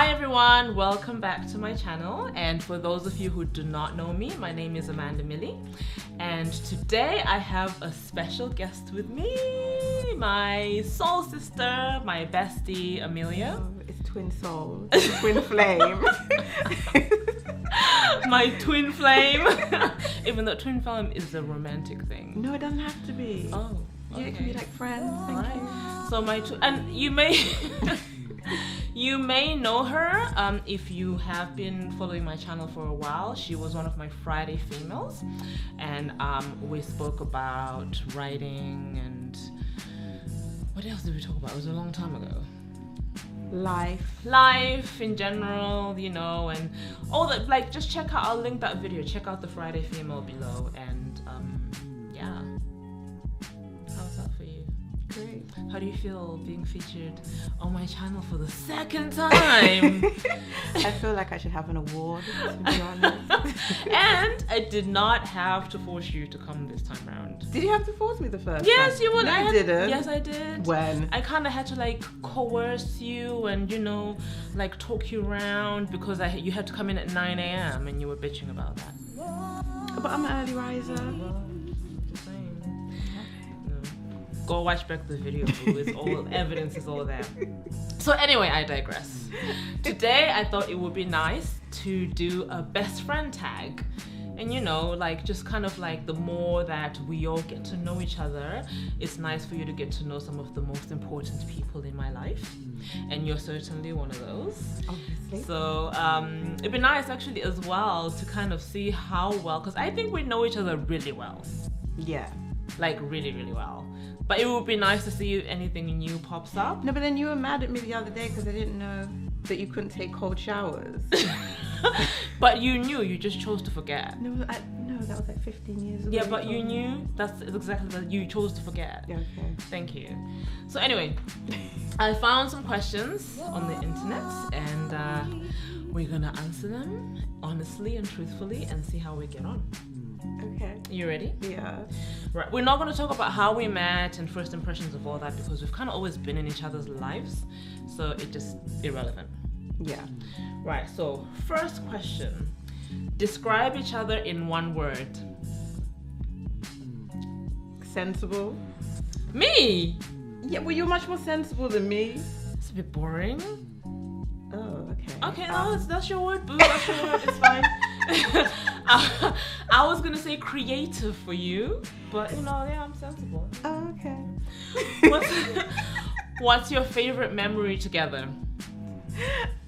Hi everyone, welcome back to my channel. And for those of you who do not know me, my name is Millie. And today I have a special guest with me, my soul sister, my bestie, Amelia. Oh, it's twin soul, twin flame. My twin flame. Even though twin flame is a romantic thing. No, it doesn't have to be. Oh, okay. Yeah, it can be like friends. Thank you. So and you may you may know her if you have been following my channel for a while. She was one of my Friday females, and we spoke about writing and what else did we talk about? It was a long time ago. Life in general, you know, and all that. Like, just check out. I'll link that video. Check out the Friday female below, and yeah. How's that for you? Great. How do you feel being featured on my channel for the second time? I feel like I should have an award, to be honest. And I did not have to force you to come this time around. Did you have to force me the first Yes, time? you would. No, I didn't. Yes, I did. When? I kind of had to like coerce you and, you know, like talk you around because you had to come in at 9 a.m. and you were bitching about that. But I'm an early riser. Well, just saying. Go watch back the video. It's all evidence is all there. So anyway, I digress. Today I thought it would be nice to do a best friend tag. And you know, like just kind of like the more that we all get to know each other, it's nice for you to get to know some of the most important people in my life. And you're certainly one of those. Obviously. So it'd be nice actually as well to kind of see how well, because I think we know each other really well. Yeah. Like really, really well. But it would be nice to see if anything new pops up. No, but then you were mad at me the other day because I didn't know that you couldn't take cold showers. But you knew, you just chose to forget. No, that was like 15 years ago. Yeah, but you knew, that's exactly that, you chose to forget. Yeah, okay. Thank you. So anyway, I found some questions on the internet and we're gonna answer them honestly and truthfully and see how we get on. Okay. You ready? Yeah. Right. We're not going to talk about how we met and first impressions of all that because we've kind of always been in each other's lives, so it's just irrelevant. Yeah. Right. So first question: describe each other in one word. Sensible. Me? Yeah, well, you're much more sensible than me. It's a bit boring. Oh, okay. Okay, no, that's your word, boo. That's your word. It's fine. I was gonna say creative for you, but you know, yeah, I'm sensible. Oh, okay. What's your favorite memory together?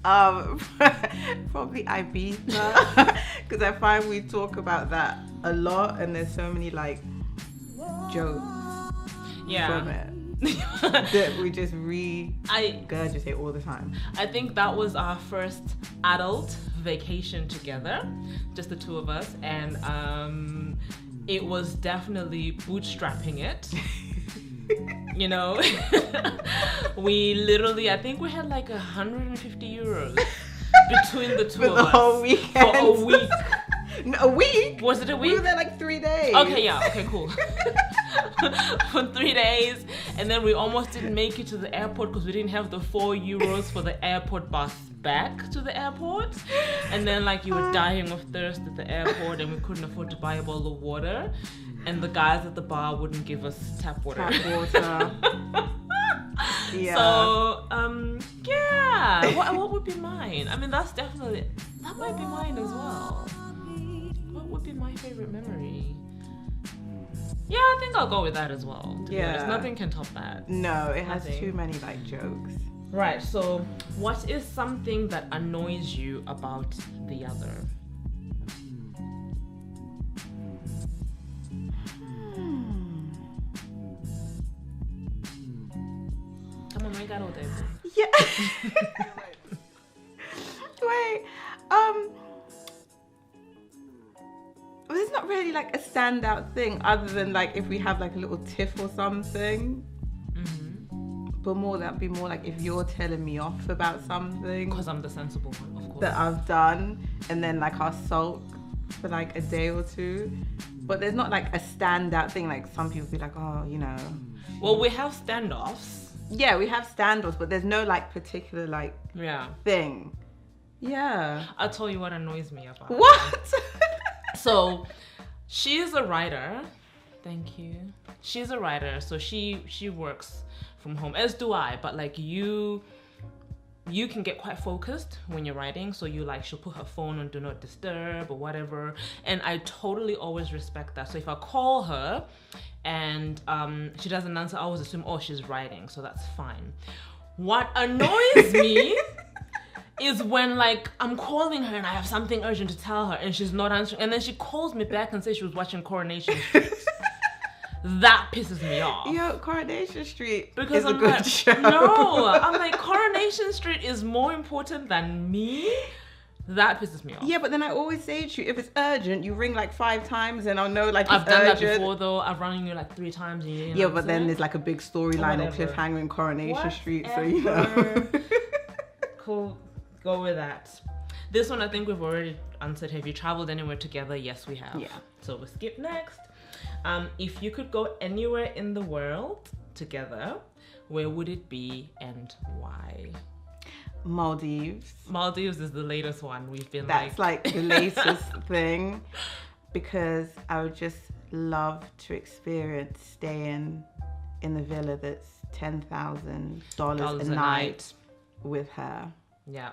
Probably Ibiza, because I find we talk about that a lot, and there's so many like jokes from it that we just regurgitate all the time. I think that was our first adult vacation together, just the two of us, and it was definitely bootstrapping it. You know, we literally, I think we had like 150 euros between the two of us whole weekend. for a week. No, a week? Was it a week? We were there like 3 days. Okay, yeah, okay, cool. For 3 days, and then we almost didn't make it to the airport because we didn't have the 4 euros for the airport bus back to the airport. And then like you were dying of thirst at the airport and we couldn't afford to buy a bottle of water, and the guys at the bar wouldn't give us tap water. Yeah. So yeah, what would be mine? I mean, that might be mine as well. What would be my favorite memory? Yeah, I think I'll go with that as well. To be honest. Nothing can top that. No, it has too many like jokes. Right, so what is something that annoys you about the other? Come on, we got all day. Yeah. Wait, there's not really like a standout thing other than like if we have like a little tiff or something. But that'd be more like if you're telling me off about something. Because I'm the sensible one, of course. That I've done, and then like I'll sulk for like a day or two. But there's not like a standout thing. Like some people be like, oh, you know. Well, we have standoffs. Yeah, we have standoffs, but there's no like particular like thing. Yeah. I'll tell you what annoys me about What? So, she's a writer. Thank you. She's a writer, so she works from home, as do I. But like you can get quite focused when you're writing. So she'll put her phone on do not disturb or whatever, and I totally always respect that. So if I call her and she doesn't answer, I always assume, oh, she's writing, so that's fine. What annoys me is when like I'm calling her and I have something urgent to tell her and she's not answering, and then she calls me back and says she was watching Coronation Street. That pisses me off. Yo, Coronation Street because is a good show. No, I'm like, Coronation Street is more important than me. That pisses me off. Yeah, but then I always say to you, if it's urgent, you ring like 5 times and I'll know like I've it's done urgent. that before though. I've rung you like 3 times and you didn't Yeah, but answer. then there's like a big storyline or cliffhanger in Coronation Street, so you know. Cool, go with that. This one I think we've already answered. Have you traveled anywhere together? Yes, we have. Yeah. So we'll skip next. If you could go anywhere in the world together, where would it be and why? Maldives. Maldives is the latest one. We've been That's like the latest thing, because I would just love to experience staying in the villa that's $10,000 a night with her. Yeah,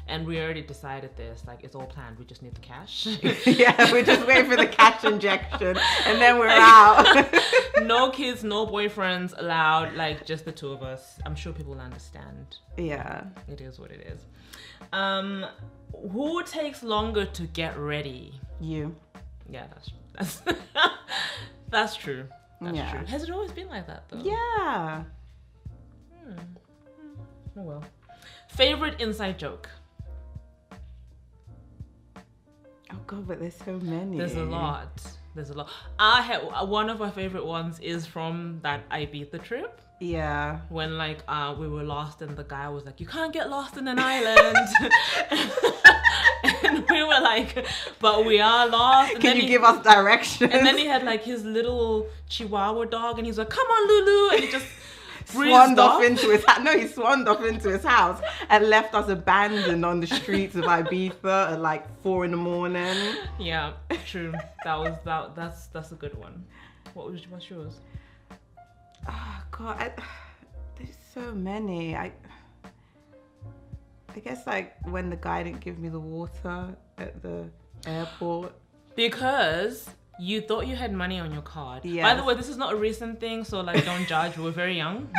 and we already decided this. Like, it's all planned. We just need the cash. Yeah, we're just waiting for the cash injection, and then we're out. No kids, no boyfriends allowed. Like, just the 2 of us. I'm sure people will understand. Yeah, it is what it is. Who takes longer to get ready? You. Yeah, that's that's true. That's Yeah. true. Has it always been like that though? Yeah. Oh well. Favorite inside joke? Oh god, but there's so many. There's a lot. I had one of my favorite ones is from that Ibiza trip. Yeah. When like we were lost and the guy was like, "You can't get lost in an island." And we were like, "But we are lost." And Can you give us directions? And then he had like his little Chihuahua dog, and he's like, "Come on, Lulu," and he just swanned off into his house. No, he swanned off into his house and left us abandoned on the streets of Ibiza at like 4 a.m. Yeah, true. That's a good one. What's yours? Oh god, there's so many. I guess like when the guy didn't give me the water at the airport because you thought you had money on your card. Yes. By the way, this is not a recent thing, so like don't judge. We were very young.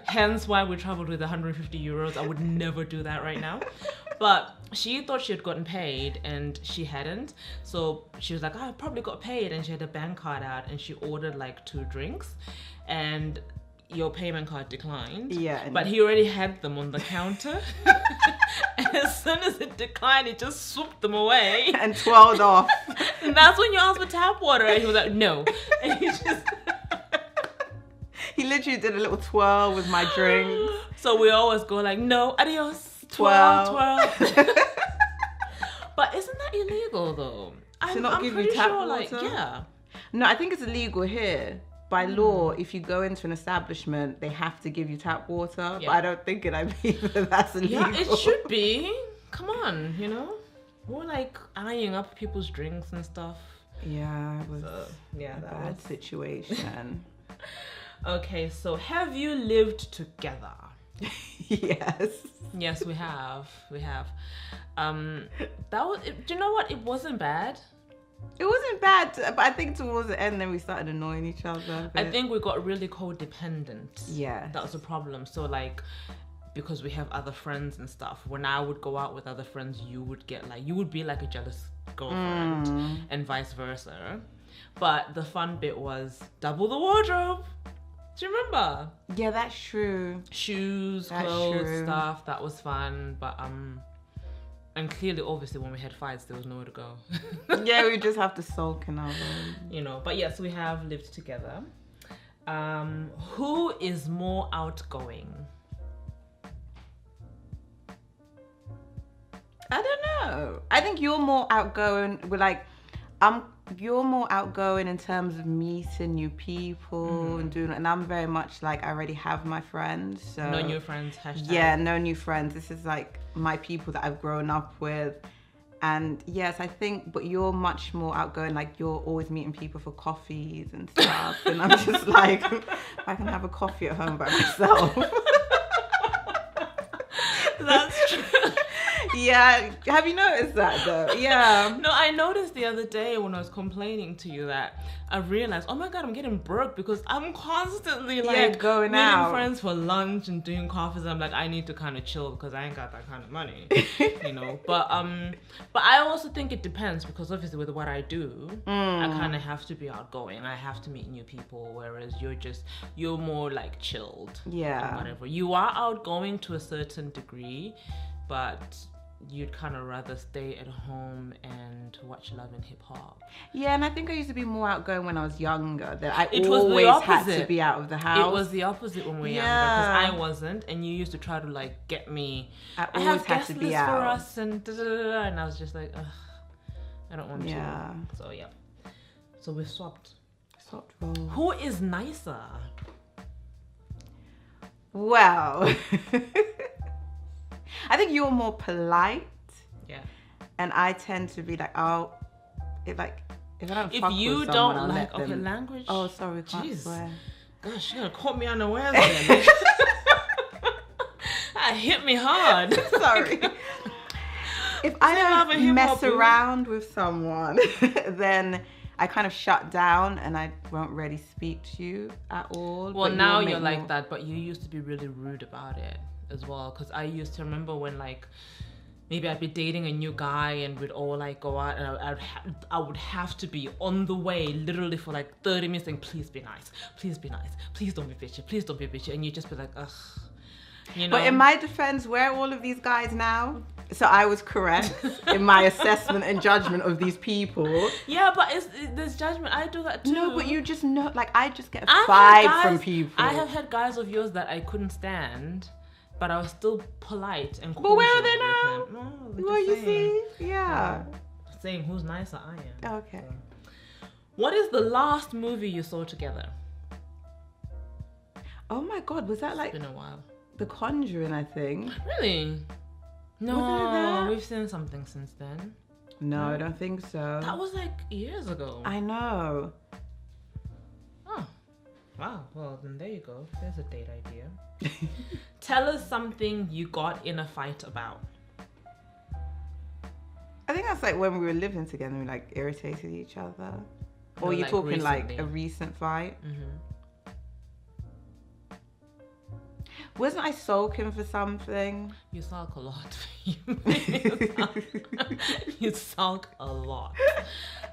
Hence why we traveled with 150 euros. I would never do that right now. But she thought she had gotten paid and she hadn't. So she was like, I probably got paid. And she had a bank card out and she ordered like 2 drinks. And your payment card declined. Yeah. But he already had them on the counter. And as soon as it declined, he just swooped them away. And twirled off. And that's when you asked for tap water. And he was like, no. And he just... He literally did a little twirl with my drinks. So we always go like, no, adios. Twirl. But isn't that illegal though? To not give you tap water? Like, yeah. No, I think it's illegal here. By law, if you go into an establishment, they have to give you tap water. Yeah. But I don't think in Ibiza that's illegal. Yeah, it should be. Come on, you know? We're like eyeing up people's drinks and stuff. Yeah, it was a bad situation. Okay, so have you lived together? Yes. Yes, we have. We have. Do you know what? It wasn't bad. It wasn't bad, but I think towards the end, then we started annoying each other. I think we got really codependent. Yeah. That was a problem. So like, because we have other friends and stuff, when I would go out with other friends, you would be like a jealous girlfriend and vice versa. But the fun bit was double the wardrobe. Do you remember? Yeah, that's true. Shoes, clothes, stuff. That was fun. But and clearly, obviously, when we had fights, there was nowhere to go. Yeah, we just have to sulk in our room. You know, but yes, we have lived together. Who is more outgoing? I don't know. I think you're more outgoing. I'm you're more outgoing in terms of meeting new people and I'm very much like, I already have my friends. So no new friends, hashtag. Yeah, no new friends. This is like my people that I've grown up with. And yes, I think, but you're much more outgoing. Like, you're always meeting people for coffees and stuff. And I'm just like, I can have a coffee at home by myself. That's true. Yeah, have you noticed that though? Yeah. No, I noticed the other day when I was complaining to you that I realized, oh my god, I'm getting broke because I'm constantly like going meeting out, friends for lunch and doing coffees. And I'm like, I need to kind of chill because I ain't got that kind of money, you know. But I also think it depends because obviously with what I do, I kind of have to be outgoing. I have to meet new people, whereas you're more like chilled. Yeah. And whatever. You are outgoing to a certain degree, but you'd kind of rather stay at home and watch Love and Hip Hop. Yeah, and I think I used to be more outgoing when I was younger. That I always had to be out of the house. It was the opposite when we were younger because I wasn't, and you used to try to like get me. I always had to be out for us, and and I was just like, ugh, I don't want to. So yeah, so we swapped roles. Who is nicer? Well. I think you're more polite. Yeah. And I tend to be like, if I don't fuck with someone, I'll let them... language. Oh, sorry, can't swear. Gosh, you caught me unawares then. That hit me hard. Sorry. If I don't mess around with someone, then I kind of shut down and I won't really speak to you at all. Well, now you're like that, but you used to be really rude about it as well, because I used to remember when like maybe I'd be dating a new guy and we'd all like go out and I would have to be on the way literally for like 30 minutes saying, please be nice, please be nice, please don't be bitchy, please don't be bitchy, and you'd just be like, ugh, you know. But in my defense, where are all of these guys now? So I was correct in my assessment and judgment of these people. Yeah, but there's judgment. I do that too. No, but you just know, like, I just get a vibe from people. I have had guys of yours that I couldn't stand, but I was still polite and cool. But where are they now? No, well, you see? Yeah. Saying who's nicer, I am. Okay. So. What is the last movie you saw together? Oh my God, was that like... It's been a while. The Conjuring, I think. Really? No, we've seen something since then. No, I don't think so. That was like years ago. I know. Oh, wow. Well, then there you go. There's a date idea. Tell us something you got in a fight about. I think that's like when we were living together and we like irritated each other. Or you're like talking recently. Like a recent fight? Mm-hmm. Wasn't I sulking for something? You sulk a lot. You sulk a lot.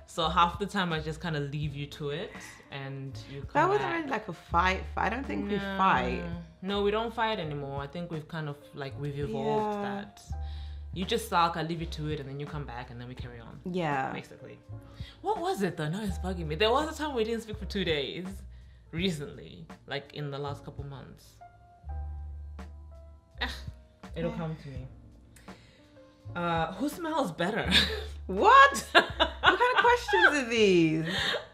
So half the time I just kind of leave you to it and you come That wasn't really like a fight. I don't think we fight. No, we don't fight anymore. I think we've kind of like, we've evolved that. You just sulk, I leave you to it, and then you come back and then we carry on. Yeah. Basically. What was it though? Now it's bugging me. There was a time we didn't speak for 2 days recently, like in the last couple months. It'll come to me. Who smells better? What? What kind of questions are these?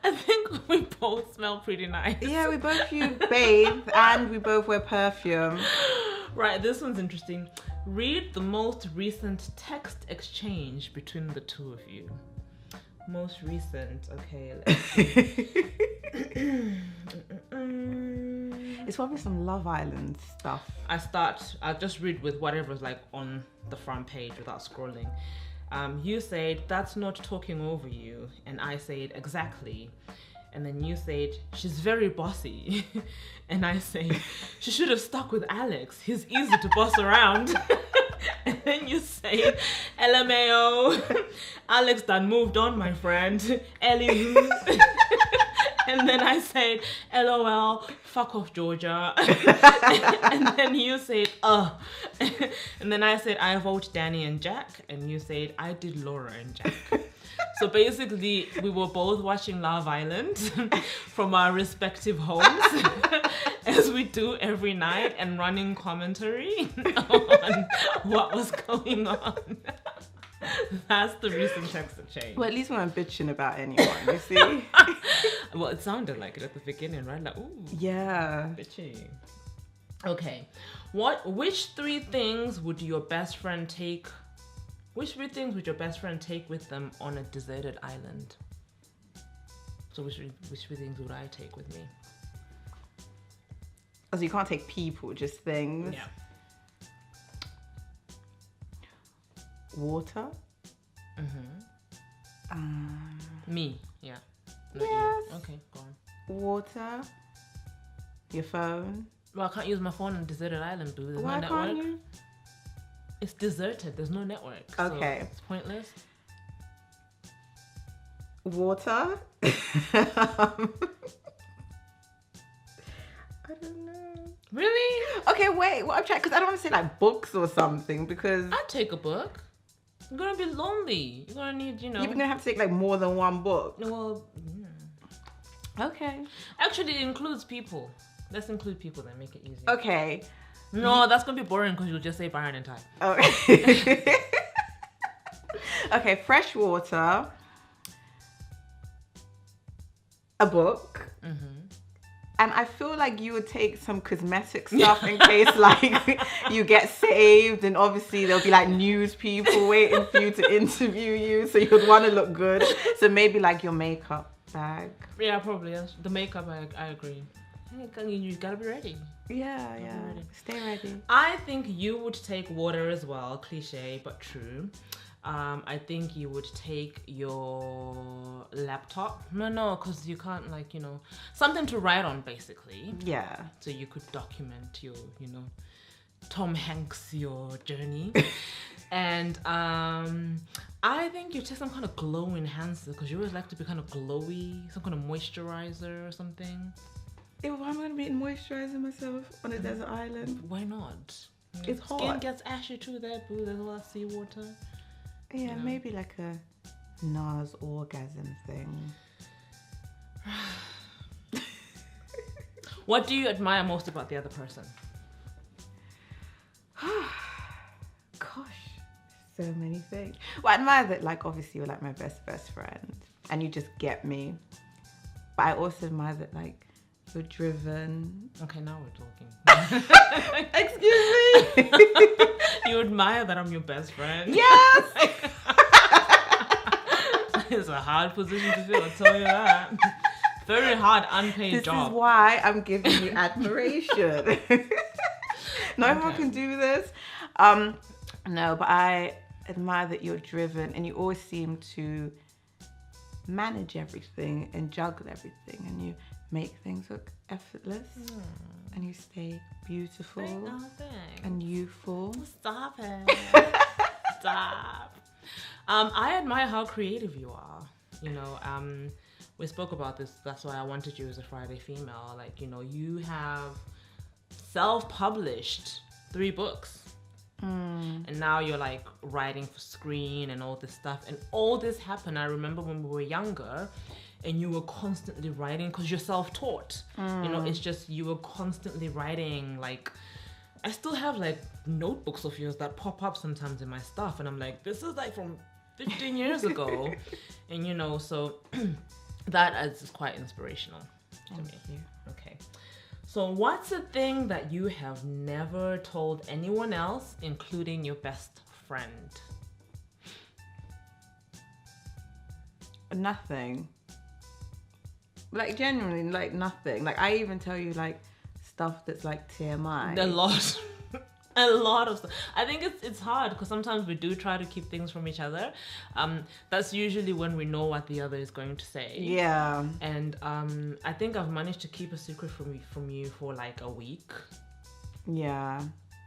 I think we both smell pretty nice. Yeah, we both bathe and we both wear perfume. Right, this one's interesting. Read the most recent text exchange between the two of you. Most recent. Okay, let's see. It's probably some Love Island stuff. I'll just read with whatever's like on the front page without scrolling. You said, that's not talking over you. And I said, exactly. And then you said, she's very bossy. And I say, she should have stuck with Alex. He's easy to boss around. And then you say, LMAO. Alex done moved on, my friend. Ellie. And then I said, LOL, fuck off, Georgia. And then you said, And then I said, I vote Danny and Jack. And you said, I did Laura and Jack. So basically, we were both watching Love Island from our respective homes, as we do every night, and running commentary on what was going on. That's the recent text that changed. Well, at least when I'm bitching about anyone, you see? Well, it sounded like it at the beginning, right? Like, ooh. Yeah. Bitchy. Okay. Which three things would your best friend take with them on a deserted island? So which three things would I take with me? Oh, so you can't take people, just things? Yeah. Water? Me, yeah. Not yes. You. Okay, go on. Water? Your phone? Well, I can't use my phone on a deserted island, boo. There's Why no network. can't you? It's deserted. There's no network. Okay. So it's pointless. Water? I don't know. Really? Okay, wait. What I'm trying, because I don't want to say like books or something, because I'd take a book. You're gonna be lonely. You're gonna need, you're gonna have to take like more than one book. Well, okay. Actually, it includes people. Let's include people then, make it easy. Okay. No, that's gonna be boring because you'll just say Byron and Ty. Okay. Okay, fresh water. A book. And I feel like you would take some cosmetic stuff in case like you get saved, and obviously there'll be like news people waiting for you to interview you, so you'd want to look good. So maybe like your makeup bag. Yeah, probably. Yes. The makeup, I agree. You gotta be ready. Yeah. Ready. Stay ready. I think you would take water as well. Cliche, but true. I think you would take your laptop. No, because you can't, like, something to write on, basically. Yeah. So you could document your, Tom Hanks, your journey. And I think you take some kind of glow enhancer, because you always like to be kind of glowy, some kind of moisturizer or something. If I'm going to be moisturizing myself on a desert island. Why not? It's hot. Skin gets ashy too there, boo. There's a lot of seawater. Yeah, maybe like a Nas orgasm thing. What do you admire most about the other person? Gosh, so many things. Well, I admire that, like, obviously you're like my best friend and you just get me. But I also admire that, like, you're driven. Okay, now we're talking. Excuse me? You admire that I'm your best friend? Yes! It's a hard position to fill, I'll tell you that. Very hard, unpaid job. This is why I'm giving you admiration. Not everyone can do this. No, but I admire that you're driven and you always seem to manage everything and juggle everything, and you make things look effortless and you stay beautiful and youthful. Stop it. Stop. I admire how creative you are. We spoke about this. That's why I wanted you as a Friday female. Like, you have self-published 3 books. And now you're like writing for screen and all this stuff. And all this happened, I remember when we were younger, and you were constantly writing because you're self-taught. It's just you were constantly writing. Like, I still have like notebooks of yours that pop up sometimes in my stuff, and I'm like, this is like from 15 years ago. And so that is quite inspirational to me. Thank you. Okay. So what's a thing that you have never told anyone else, including your best friend? Nothing. Like, genuinely, like, nothing. Like, I even tell you, like, stuff that's like TMI. A lot of stuff. I think it's hard because sometimes we do try to keep things from each other. That's usually when we know what the other is going to say. Yeah. And I think I've managed to keep a secret from you for like a week. Yeah.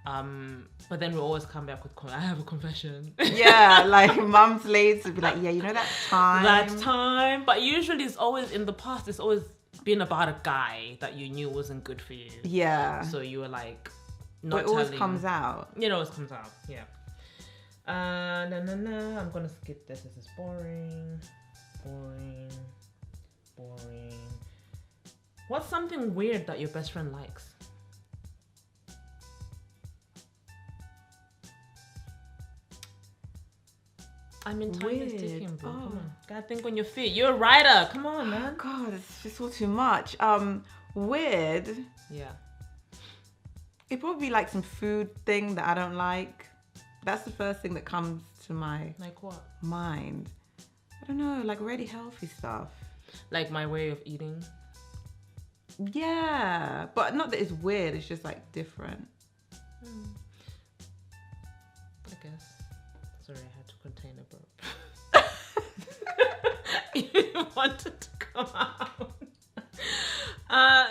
But then we always come back with, I have a confession. Yeah, like months later to be like, yeah, that time. That time. But usually it's always, in the past, it's always been about a guy that you knew wasn't good for you. Yeah. So you were like, But it always comes out. It always comes out, yeah. I'm gonna skip this. This is boring. What's something weird that your best friend likes? I mean, time is Weird. ticking, bro. Come on. Gotta think on your feet. You're a writer. Come on, man. God, it's just all too much. Weird. Yeah. It'd probably be like some food thing that I don't like. That's the first thing that comes to my Like what? mind. I don't know, like already healthy stuff. Like my way of eating. Yeah, but not that it's weird. It's just like different. I guess. Sorry, I had to contain a burp. You wanted to come out.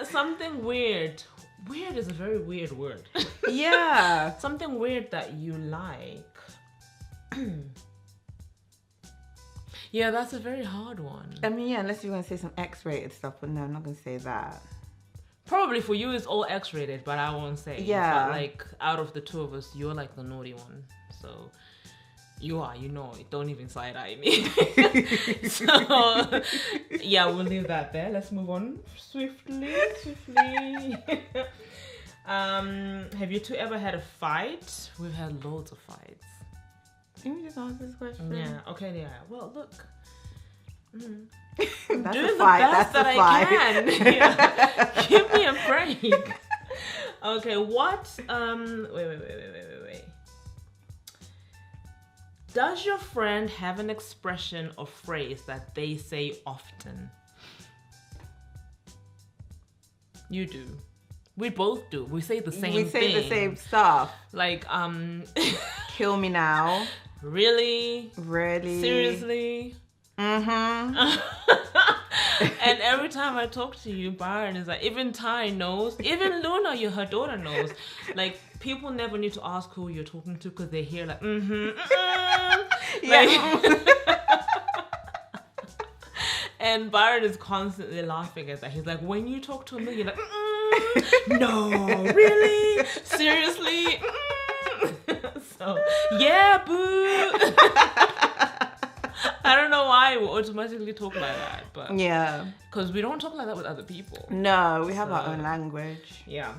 Something weird. Weird is a very weird word. Yeah. Something weird that you like. Yeah, that's a very hard one. I mean, yeah, unless you want to say some X-rated stuff, but no, I'm not going to say that. Probably for you it's all X-rated, but I won't say. Yeah. But like out of the two of us, you're like the naughty one. So you are, you know it. Don't even side-eye me. So yeah, we'll leave that there. Let's move on swiftly. Have you two ever had a fight? We've had loads of fights. Can we just answer this question? Yeah. Okay. Yeah. Well, look. That's Doing a the fight. best That's that a I fight. can. Yeah. Give me a break. Okay. What? Wait. Does your friend have an expression or phrase that they say often? You do. We both do. We say the same thing. We say the same stuff. Like, Kill me now. really? Really? Seriously? Mm-hmm. And every time I talk to you, Byron is like, even Ty knows, even Luna, her daughter knows. Like, people never need to ask who you're talking to because they hear like, Yeah. And Byron is constantly laughing at that. He's like, when you talk to Amelia, you're like, no, really? Seriously? So, yeah, boo. I don't know why we automatically talk like that, but Yeah. because we don't talk like that with other people. No, we have our own language. Yeah.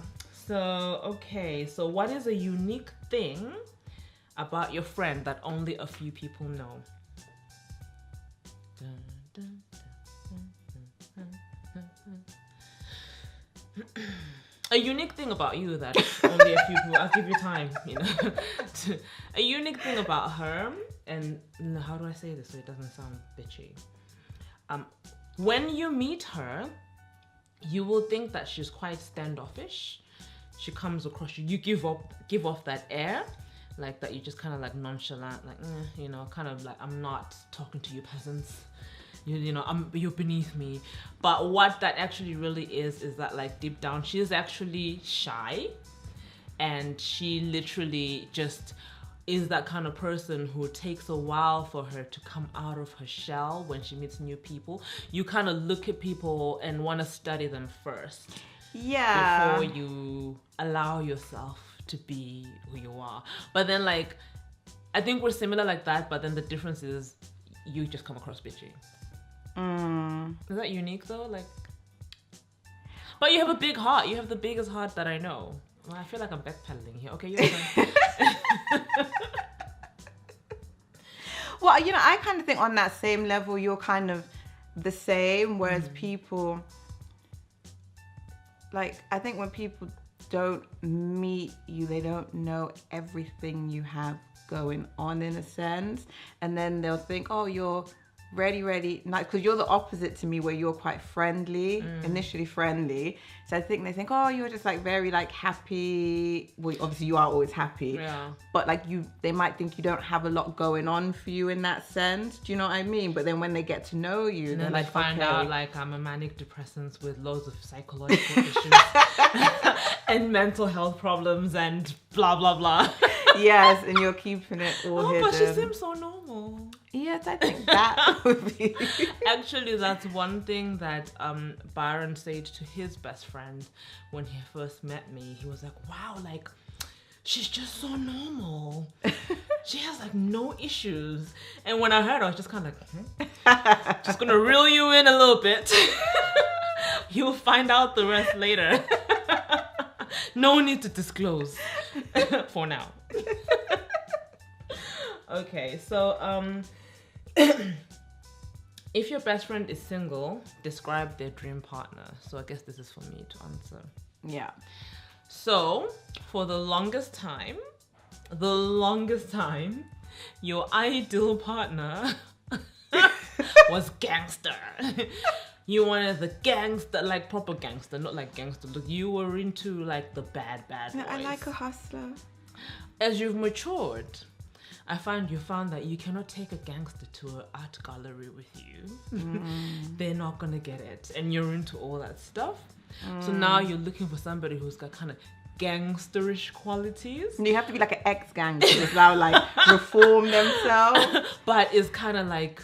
So, okay. So, what is a unique thing about your friend that only a few people know? A unique thing about you that only a few people. I'll give you time. You know, a unique thing about her, and how do I say this so it doesn't sound bitchy? When you meet her, you will think that she's quite standoffish. She comes across you. You give off that air, like that. You just kind of like nonchalant, like you know, kind of like I'm not talking to you peasants. You know, you're beneath me. But what that actually really is that like deep down, she's actually shy, and she literally just is that kind of person who takes a while for her to come out of her shell when she meets new people. You kind of look at people and want to study them first. Yeah. Before you allow yourself to be who you are. But then like, I think we're similar like that, but then the difference is you just come across bitchy. Is that unique though? Like, but you have a big heart. You have the biggest heart that I know. Well, I feel like I'm backpedaling here. Okay, you're fine. Well, you know, I kind of think on that same level, you're kind of the same. Whereas people, like, I think when people don't meet you, they don't know everything you have going on in a sense. And then they'll think, oh, you're ready, nice, because you're the opposite to me, where you're quite friendly, initially friendly. So I think they think, oh, you're just like very like happy. Well, obviously you are always happy, Yeah. but like they might think you don't have a lot going on for you in that sense. Do you know what I mean? But then when they get to know you, And they're then like, they find okay. out like I'm a manic depressant with loads of psychological issues and mental health problems and blah blah blah. Yes, and you're keeping it all hidden. But she seems so normal. Yes, I think that would be. Actually, that's one thing that Byron said to his best friend when he first met me. He was like, wow, like, she's just so normal. She has like no issues. And when I heard, I was just kind of like, just gonna reel you in a little bit. You'll find out the rest later. No need to disclose for now. Okay, so If your best friend is single, describe their dream partner. So I guess this is for me to answer. Yeah. So for the longest time, your ideal partner was gangster. You wanted the gangster, like proper gangster, not like gangster. Look, you were into like the bad boys. I like a hustler. As you've matured, you found that you cannot take a gangster to an art gallery with you. They're not gonna get it, and you're into all that stuff. So now you're looking for somebody who's got kind of gangsterish qualities. And you have to be like an ex-gangster as well, like reform themselves. But is kind of like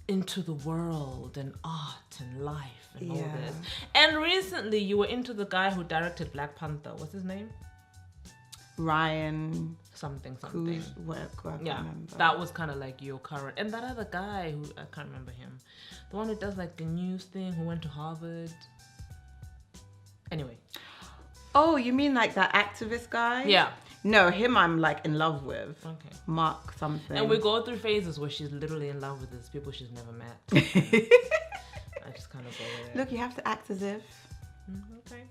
into the world and art and life and all this. And recently you were into the guy who directed Black Panther. What's his name? Ryan something. Whose work I can't remember. That was kind of like your current. And that other guy who I can't remember him, the one who does like the news thing, who went to Harvard. Anyway. Oh, you mean like that activist guy? Yeah. No, him I'm like in love with. Okay. Mark something. And we go through phases where she's literally in love with these people she's never met. I just kind of go with it. Look, you have to act as if. Okay.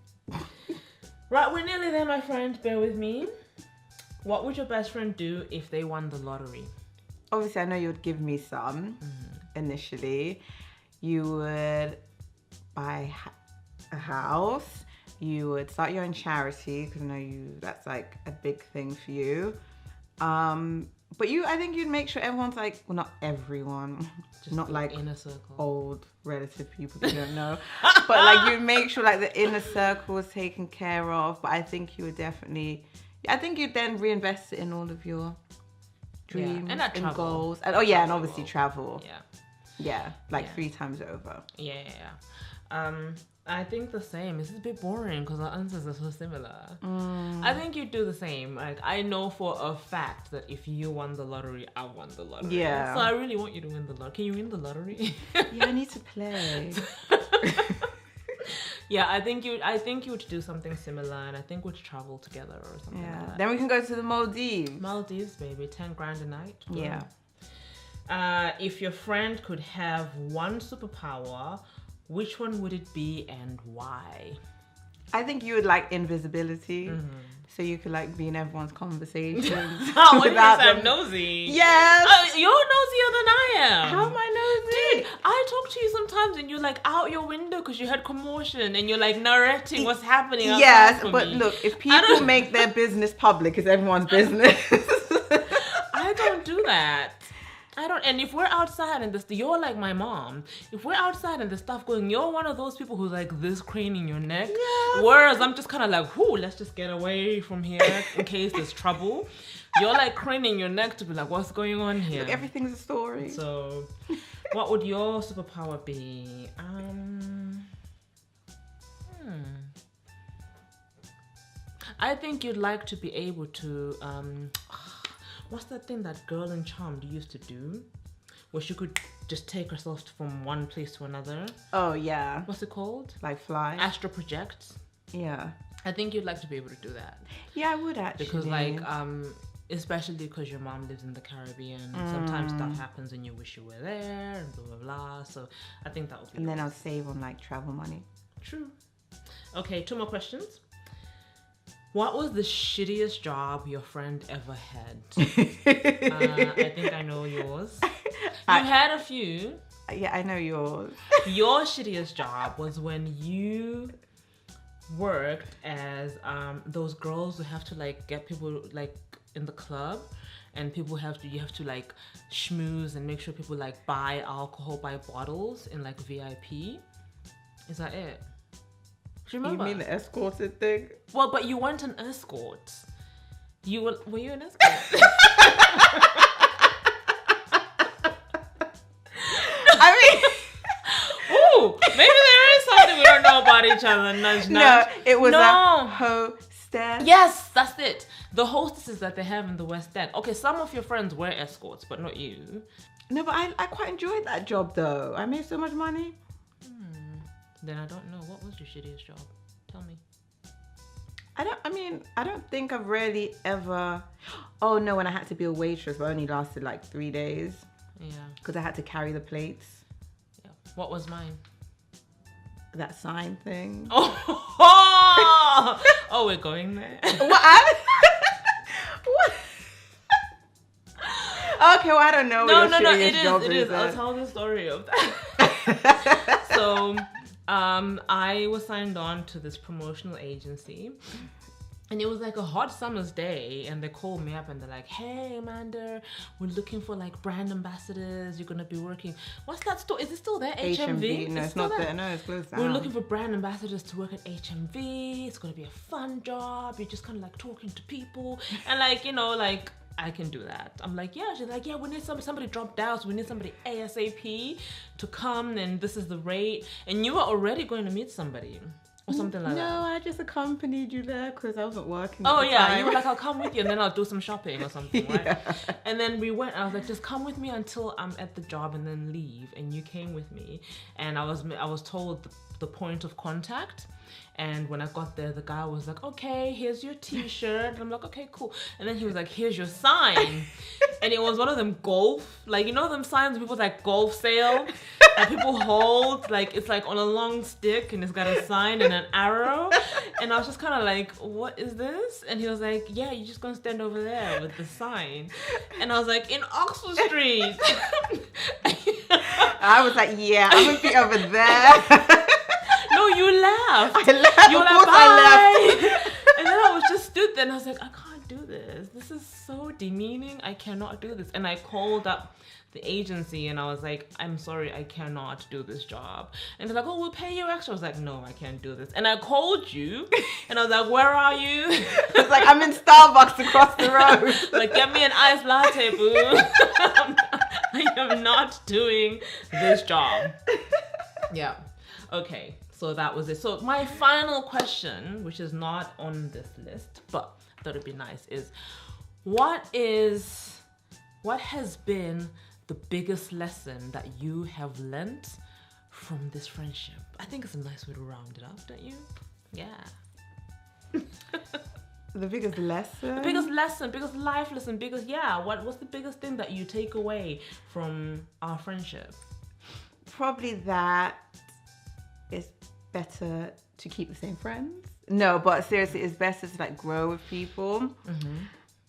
Right, we're nearly there, my friend. Bear with me. What would your best friend do if they won the lottery? Obviously, I know you would give me some initially. You would buy a house. You would start your own charity because I know that's like a big thing for you. But I think you'd make sure everyone's like, well, not everyone, just not like inner circle, old relative people that you don't know, but like you make sure like the inner circle is taken care of. But I think you would definitely, I think you'd then reinvest it in all of your dreams and goals. And and obviously travel. Yeah, like 3 times over. I think the same. This is a bit boring because our answers are so similar. I think you'd do the same. Like, I know for a fact that if you won the lottery, I won the lottery. Yeah. So I really want you to win the lottery. Can you win the lottery? Yeah, I need to play. Yeah, I think you would do something similar, and I think we'd travel together or something like that. Then we can go to the Maldives. Maldives, baby. 10 grand a night. Yeah. If your friend could have one superpower, which one would it be and why? I think you would like invisibility. So you could like be in everyone's conversations. Oh, without them. I'm nosy. Yes. You're nosier than I am. How am I nosy? Dude, I talk to you sometimes and you're like out your window because you heard commotion and you're like narrating what's happening. Yes, but look, if people make their business public, it's everyone's business. I don't do that. And if we're outside and you're like my mom. If we're outside and there's stuff going, you're one of those people who's like this craning your neck. Yes. Whereas I'm just kind of like, let's just get away from here in case there's trouble. You're like craning your neck to be like, what's going on here? Look, everything's a story. So, what would your superpower be? I think you'd like to be able to, what's that thing that girl in Charmed used to do? Where she could just take herself from one place to another. Oh, yeah. What's it called? Like fly? Astral project. Yeah. I think you'd like to be able to do that. Yeah, I would actually. Because like, especially because your mom lives in the Caribbean, sometimes stuff happens and you wish you were there and blah, blah, blah. So I think that would be And then I'll save on like travel money. True. Okay, 2 more questions. What was the shittiest job your friend ever had? I think I know yours. You had a few. Yeah, I know yours. Your shittiest job was when you worked as those girls who have to like get people like in the club, and you have to like schmooze and make sure people like buy alcohol, buy bottles in like VIP. Is that it? Do you remember? You mean the escorted thing? Well, but you weren't an escort. Were you an escort? I mean, ooh, maybe there is something we don't know about each other. Nudge, nudge. No, it was a hostess. Yes, that's it. The hostesses that they have in the West End. Okay, some of your friends were escorts, but not you. No, but I quite enjoyed that job though. I made so much money. Then I don't know. What was your shittiest job? Tell me. I don't think I've really ever... Oh no, when I had to be a waitress, but only lasted like 3 days. Yeah. Because I had to carry the plates. Yeah. What was mine? That sign thing. Oh, we're going there. What? What? Okay, well, I don't know. No. It is. I'll tell the story of that. So, I was signed on to this promotional agency. And it was like a hot summer's day, and they called me up and they're like, "Hey, Amanda, we're looking for like brand ambassadors. You're gonna be working. What's that store? Is it still there? HMV? No, it's not there. No, it's closed down. We're looking for brand ambassadors to work at HMV. It's gonna be a fun job. You're just kind of like talking to people, and like, you know, like I can do that." I'm like, "Yeah." She's like, "Yeah, we need somebody dropped out, so we need somebody ASAP to come, and this is the rate." And you were already going to meet somebody. Or something like that. No, I just accompanied you there because I wasn't working. Oh yeah, you were like, "I'll come with you, and then I'll do some shopping or something," right? Yeah. And then we went. I was like, "Just come with me until I'm at the job, and then leave." And you came with me, and I was told the point of contact. And when I got there, the guy was like, "Okay, here's your T-shirt." And I'm like, "Okay, cool." And then he was like, "Here's your sign." And it was one of them golf, like, you know them signs people like golf sale that people hold, like it's like on a long stick and it's got a sign and an arrow. And I was just kind of like, "What is this?" And he was like, "Yeah, you're just gonna stand over there with the sign." And I was like, "In Oxford Street." I was like, "Yeah, I'm gonna be over there." No, you laughed. I laughed. You were like, "Bye." I left. And then I was just stood there and I was like, "I can't do this. This is so demeaning. I cannot do this." And I called up the agency and I was like, "I'm sorry, I cannot do this job." And they're like, "Oh, we'll pay you extra." I was like, "No, I can't do this." And I called you and I was like, "Where are you?" It's like, "I'm in Starbucks across the road." Like, "Get me an iced latte, boo." I am not doing this job. Yeah. Okay. So that was it. So my final question, which is not on this list, but I thought it'd be nice, is what has been the biggest lesson that you have learnt from this friendship? I think it's a nice way to round it up, don't you? Yeah. The biggest lesson? The biggest lesson, biggest life lesson, what's the biggest thing that you take away from our friendship? Probably that it's better to keep the same friends. No, but seriously, it's better to like grow with people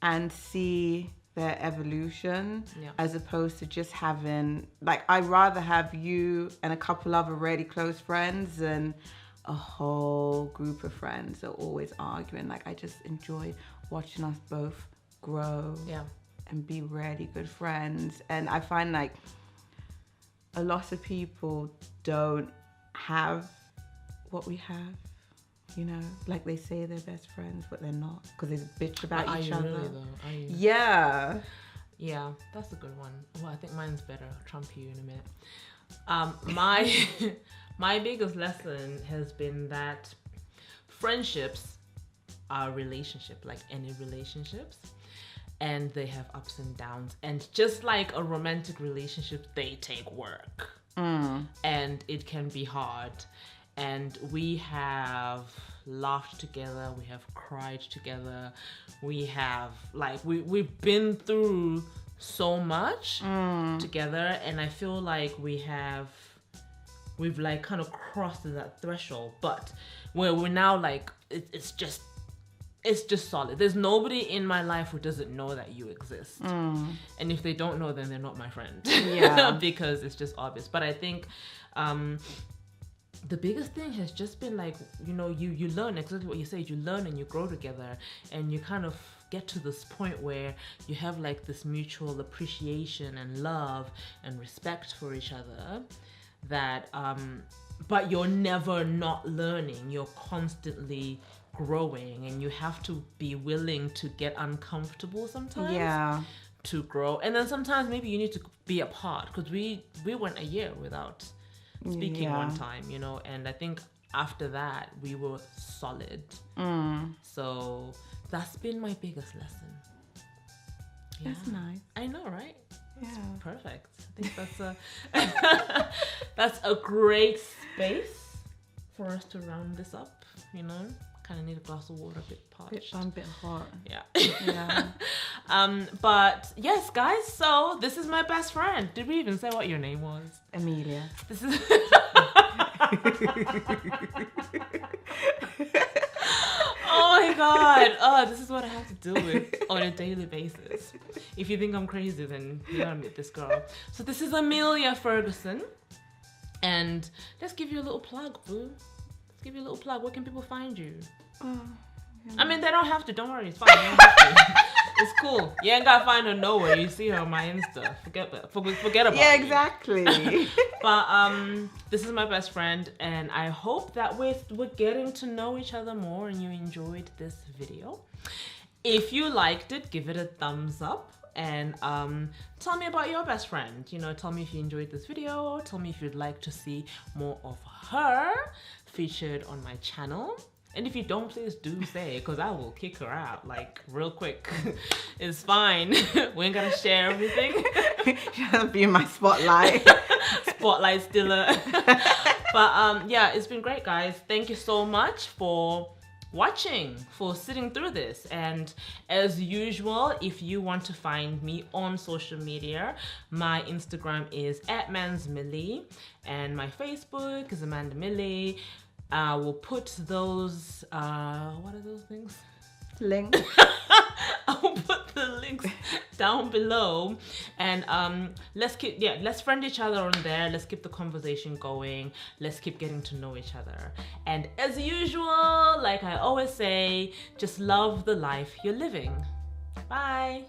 and see their evolution as opposed to just having, like, I'd rather have you and a couple other really close friends than a whole group of friends that are always arguing. Like, I just enjoy watching us both grow and be really good friends. And I find like a lot of people don't have what we have, you know, like they say they're best friends, but they're not because they bitch about each other. Really, though? Are you? Yeah. Yeah, that's a good one. Well, I think mine's better. I'll trump you in a minute. My biggest lesson has been that friendships are a relationship, like any relationships, and they have ups and downs. And just like a romantic relationship, they take work. And it can be hard. And we have laughed together, we have cried together, we have like we've been through so much together, and I feel like we've like kind of crossed that threshold, but where we're now like it's just solid. There's nobody in my life who doesn't know that you exist. And if they don't know, then they're not my friend. Yeah. Because it's just obvious. But I think the biggest thing has just been like, you know, you learn exactly what you said. You learn and you grow together, and you kind of get to this point where you have like this mutual appreciation and love and respect for each other that, but you're never not learning. You're constantly growing, and you have to be willing to get uncomfortable sometimes to grow. And then sometimes maybe you need to be apart, because we went a year without speaking one time, you know, and I think after that we were solid. So that's been my biggest lesson. That's nice. I know, right? Yeah. It's perfect. I think that's a great space for us to round this up, you know. Kind of need a glass of water, a bit parched. I'm a bit hot. Yeah. But yes, guys, so this is my best friend. Did we even say what your name was? Amelia. This is oh my god. Oh, this is what I have to deal with on a daily basis. If you think I'm crazy, then you gotta meet this girl. So this is Amelia Ferguson. And let's give you a little plug, boo. Let's give you a little plug. Where can people find you? Oh, yeah. I mean, they don't have to. Don't worry. It's fine. You don't have to. It's cool. You ain't gotta find her nowhere. You see her on my Insta. Forget about Yeah, me. exactly. But this is my best friend, and I hope that we're getting to know each other more and you enjoyed this video. If you liked it, give it a thumbs up. And tell me about your best friend. You know, tell me if you enjoyed this video. Tell me if you'd like to see more of her featured on my channel. And if you don't, please do say, because I will kick her out, like, real quick. It's fine. We ain't gotta share everything. She's gonna be in my spotlight. Spotlight stiller. But yeah, it's been great, guys. Thank you so much for watching, for sitting through this. And as usual, if you want to find me on social media, my Instagram is @mansmillie and my Facebook is Amanda Millie. I will put those what are those things? Links. I will put the links down below, and let's friend each other on there. Let's keep the conversation going. Let's keep getting to know each other. And as usual, like I always say, just love the life you're living. Bye.